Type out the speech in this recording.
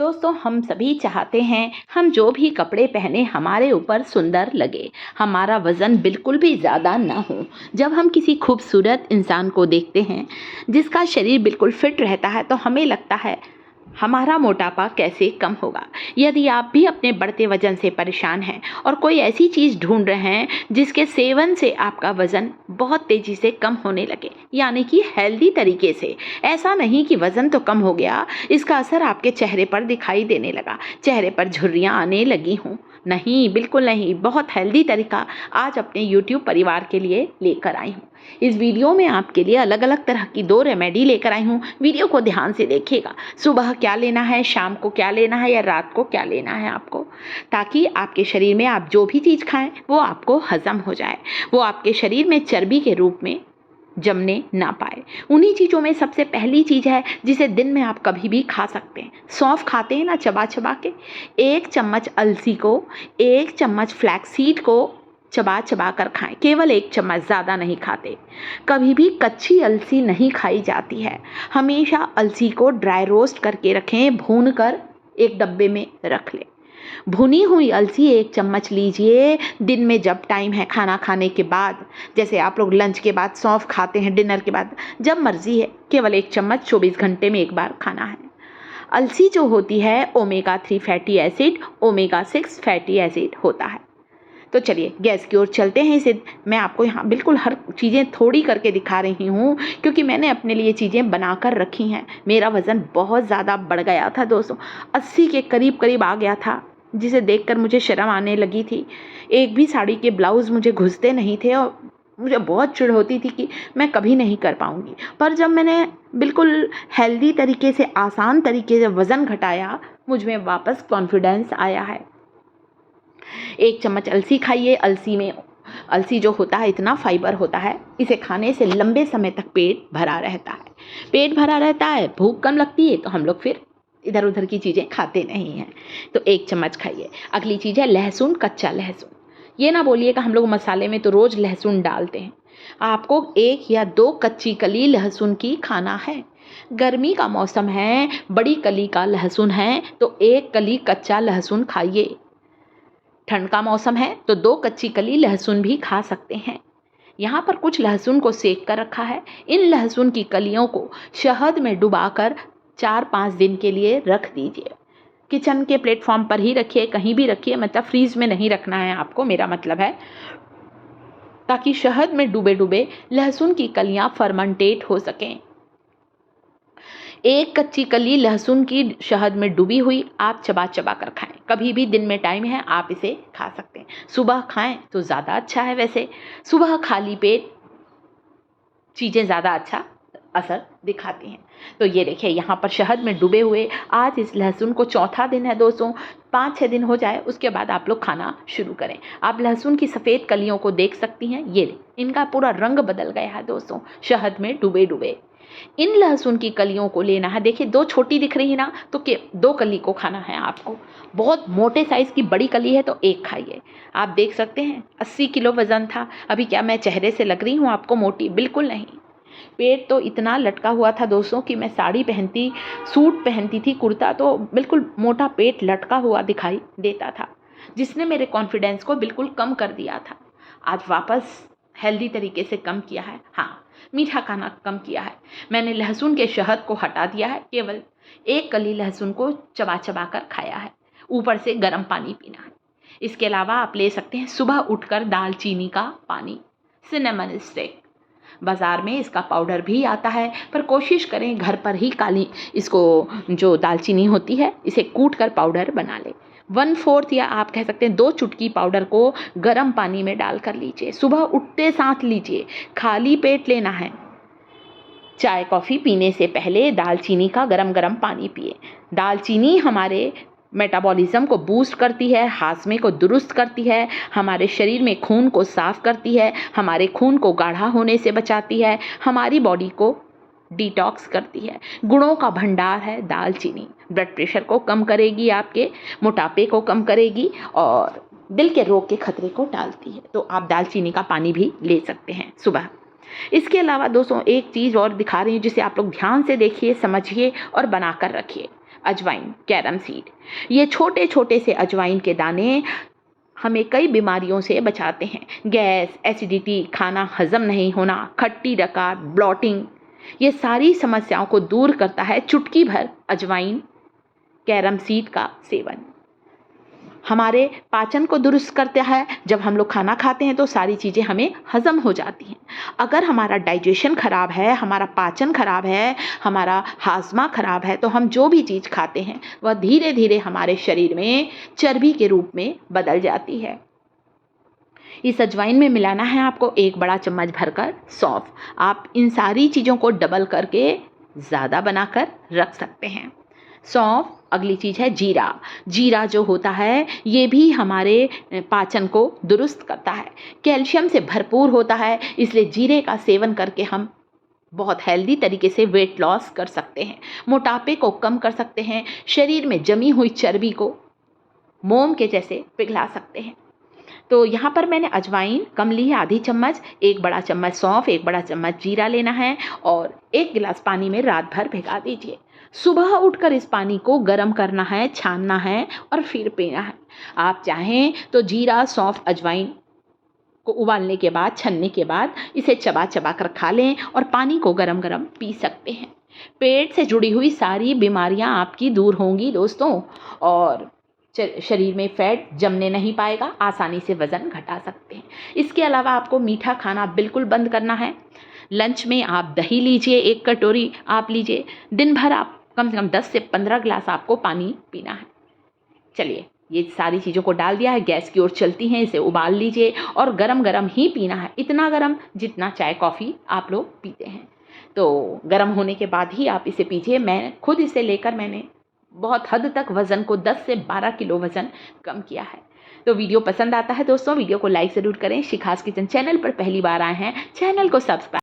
दोस्तों, हम सभी चाहते हैं हम जो भी कपड़े पहने हमारे ऊपर सुंदर लगे, हमारा वज़न बिल्कुल भी ज़्यादा ना हो। जब हम किसी खूबसूरत इंसान को देखते हैं जिसका शरीर बिल्कुल फिट रहता है तो हमें लगता है हमारा मोटापा कैसे कम होगा। यदि आप भी अपने बढ़ते वजन से परेशान हैं और कोई ऐसी चीज़ ढूंढ रहे हैं जिसके सेवन से आपका वज़न बहुत तेज़ी से कम होने लगे, यानी कि हेल्दी तरीके से, ऐसा नहीं कि वज़न तो कम हो गया, इसका असर आपके चेहरे पर दिखाई देने लगा, चेहरे पर झुर्रियाँ आने लगी हों। नहीं, बिल्कुल नहीं। बहुत हेल्दी तरीका आज अपने यूट्यूब परिवार के लिए लेकर आई हूँ। इस वीडियो में आपके लिए अलग अलग तरह की 2 रेमेडी लेकर आई हूँ। वीडियो को ध्यान से देखिएगा। सुबह क्या लेना है, शाम को क्या लेना है या रात को क्या लेना है आपको, ताकि आपके शरीर में आप जो भी चीज़ खाएं वो आपको हजम हो जाए, वो आपके शरीर में चर्बी के रूप में जमने ना पाए। उन्हीं चीज़ों में सबसे पहली चीज़ है जिसे दिन में आप कभी भी खा सकते हैं। सौंफ खाते हैं ना चबा चबा के, 1 चम्मच अलसी को, 1 चम्मच फ्लैक्सीड को चबा चबा कर खाएं। केवल 1 चम्मच, ज़्यादा नहीं खाते। कभी भी कच्ची अलसी नहीं खाई जाती है। हमेशा अलसी को ड्राई रोस्ट करके रखें, भून कर एक डब्बे में रख लें। भुनी हुई अलसी 1 चम्मच लीजिए। दिन में जब टाइम है खाना खाने के बाद, जैसे आप लोग लंच के बाद सौंफ खाते हैं, डिनर के बाद, जब मर्जी है, केवल 1 चम्मच 24 घंटे में एक बार खाना है। अलसी जो होती है omega 3 fatty acid, omega 6 fatty acid होता है। तो चलिए गैस की ओर चलते हैं। इसे मैं आपको यहाँ बिल्कुल हर चीज़ें थोड़ी करके दिखा रही हूँ, क्योंकि मैंने अपने लिए चीज़ें बना कर रखी हैं। मेरा वज़न बहुत ज़्यादा बढ़ गया था दोस्तों, 80 के करीब करीब आ गया था, जिसे देखकर मुझे शर्म आने लगी थी। एक भी साड़ी के ब्लाउज़ मुझे घुसते नहीं थे और मुझे बहुत चिढ़ होती थी कि मैं कभी नहीं कर पाऊँगी। पर जब मैंने बिल्कुल हेल्दी तरीके से, आसान तरीके से वज़न घटाया, मुझ में वापस कॉन्फिडेंस आया है। 1 चम्मच अलसी खाइए। अलसी जो होता है इतना फाइबर होता है, इसे खाने से लंबे समय तक पेट भरा रहता है। पेट भरा रहता है, भूख कम लगती है, तो हम लोग फिर इधर उधर की चीज़ें खाते नहीं हैं। तो 1 चम्मच खाइए। अगली चीज़ है लहसुन, कच्चा लहसुन। ये ना बोलिएगा हम लोग मसाले में तो रोज़ लहसुन डालते हैं। आपको 1 या 2 कच्ची कली लहसुन की खाना है। गर्मी का मौसम है, बड़ी कली का लहसुन है तो 1 कली कच्चा लहसुन खाइए। ठंड का मौसम है तो 2 कच्ची कली लहसुन भी खा सकते हैं। यहाँ पर कुछ लहसुन को सेक कर रखा है। इन लहसुन की कलियों को शहद में डुबाकर 4-5 दिन के लिए रख दीजिए। किचन के प्लेटफॉर्म पर ही रखिए, कहीं भी रखिए, मतलब फ्रीज में नहीं रखना है आपको, मेरा मतलब है, ताकि शहद में डूबे डूबे लहसुन की कलियाँ फर्मेंटेट हो सकें। 1 कच्ची कली लहसुन की शहद में डूबी हुई आप चबा चबा कर खाएं। कभी भी दिन में टाइम है आप इसे खा सकते हैं। सुबह खाएं तो ज़्यादा अच्छा है। वैसे सुबह खाली पेट चीज़ें ज़्यादा अच्छा असर दिखाती हैं। तो ये देखिए यहाँ पर शहद में डूबे हुए आज इस लहसुन को, चौथा दिन है दोस्तों, 5-6 दिन हो जाए उसके बाद आप लोग खाना शुरू करें। आप लहसुन की सफ़ेद कलियों को देख सकती हैं, ये इनका पूरा रंग बदल गया है दोस्तों, शहद में डूबे डूबे। इन लहसुन की कलियों को लेना है। देखिए 2 छोटी दिख रही है ना, तो 2 कली को खाना है आपको। बहुत मोटे साइज़ की बड़ी कली है तो 1 खाइए। आप देख सकते हैं 80 किलो वज़न था। अभी क्या मैं चेहरे से लग रही हूँ आपको मोटी? बिल्कुल नहीं। पेट तो इतना लटका हुआ था दोस्तों कि मैं साड़ी पहनती, सूट पहनती थी, कुर्ता, तो बिल्कुल मोटा पेट लटका हुआ दिखाई देता था, जिसने मेरे कॉन्फिडेंस को बिल्कुल कम कर दिया था। आज वापस हेल्दी तरीके से कम किया है। हाँ, मीठा खाना कम किया है। मैंने लहसुन के शहद को हटा दिया है, केवल 1 कली लहसुन को चबा चबा कर खाया है। ऊपर से गर्म पानी पीना है। इसके अलावा आप ले सकते हैं सुबह उठकर दालचीनी का पानी, सिनेमन स्टिक। बाज़ार में इसका पाउडर भी आता है, पर कोशिश करें घर पर ही इसको जो दालचीनी होती है इसे कूट कर पाउडर बना लें। 1/4 या आप कह सकते हैं 2 चुटकी पाउडर को गर्म पानी में डाल कर लीजिए। सुबह उठते साथ लीजिए, खाली पेट लेना है। चाय कॉफ़ी पीने से पहले दालचीनी का गरम गरम पानी पिए। दालचीनी हमारे मेटाबॉलिज्म को बूस्ट करती है, हाजमे को दुरुस्त करती है, हमारे शरीर में खून को साफ़ करती है, हमारे खून को गाढ़ा होने से बचाती है, हमारी बॉडी को डिटॉक्स करती है। गुणों का भंडार है दालचीनी। ब्लड प्रेशर को कम करेगी, आपके मोटापे को कम करेगी और दिल के रोग के खतरे को टालती है। तो आप दालचीनी का पानी भी ले सकते हैं सुबह। इसके अलावा दोस्तों एक चीज़ और दिखा रही हूँ जिसे आप लोग ध्यान से देखिए, समझिए और बना कर रखिए। अजवाइन, कैरम सीड। ये छोटे छोटे से अजवाइन के दाने हमें कई बीमारियों से बचाते हैं। गैस, एसिडिटी, खाना हजम नहीं होना, खट्टी डकार, ब्लॉटिंग, ये सारी समस्याओं को दूर करता है चुटकी भर अजवाइन, कैरम सीड का सेवन। हमारे पाचन को दुरुस्त करता है। जब हम लोग खाना खाते हैं तो सारी चीज़ें हमें हजम हो जाती हैं। अगर हमारा डाइजेशन खराब है, हमारा पाचन खराब है, हमारा हाजमा खराब है, तो हम जो भी चीज़ खाते हैं वह धीरे धीरे हमारे शरीर में चर्बी के रूप में बदल जाती है। इस अजवाइन में मिलाना है आपको 1 बड़ा चम्मच भरकर सौंफ। आप इन सारी चीज़ों को डबल करके ज़्यादा बनाकर रख सकते हैं। सौंफ, अगली चीज़ है जीरा। जीरा जो होता है ये भी हमारे पाचन को दुरुस्त करता है, कैल्शियम से भरपूर होता है, इसलिए जीरे का सेवन करके हम बहुत हेल्दी तरीके से वेट लॉस कर सकते हैं, मोटापे को कम कर सकते हैं, शरीर में जमी हुई चर्बी को मोम के जैसे पिघला सकते हैं। तो यहाँ पर मैंने अजवाइन कम ली है, आधी चम्मच, 1 बड़ा चम्मच सौंफ, 1 बड़ा चम्मच जीरा लेना है और 1 गिलास पानी में रात भर भिगा दीजिए। सुबह उठकर इस पानी को गर्म करना है, छानना है और फिर पीना है। आप चाहें तो जीरा, सौंफ, अजवाइन को उबालने के बाद, छन्ने के बाद इसे चबा चबा कर खा लें और पानी को गरम गरम पी सकते हैं। पेट से जुड़ी हुई सारी बीमारियां आपकी दूर होंगी दोस्तों, और शरीर में फैट जमने नहीं पाएगा, आसानी से वज़न घटा सकते हैं। इसके अलावा आपको मीठा खाना बिल्कुल बंद करना है। लंच में आप दही लीजिए, 1 कटोरी आप लीजिए। दिन भर आप कम से कम 10 से 15 गिलास आपको पानी पीना है। चलिए, ये सारी चीज़ों को डाल दिया है, गैस की ओर चलती हैं, इसे उबाल लीजिए और गरम गरम ही पीना है, इतना गरम जितना चाय कॉफ़ी आप लोग पीते हैं। तो गरम होने के बाद ही आप इसे पीजिए। मैं खुद इसे लेकर मैंने बहुत हद तक वज़न को 10 से 12 किलो वज़न कम किया है। तो वीडियो पसंद आता है दोस्तों, वीडियो को लाइक ज़रूर करें। शिखास किचन चैनल पर पहली बार आए हैं, चैनल को सब्सक्राइब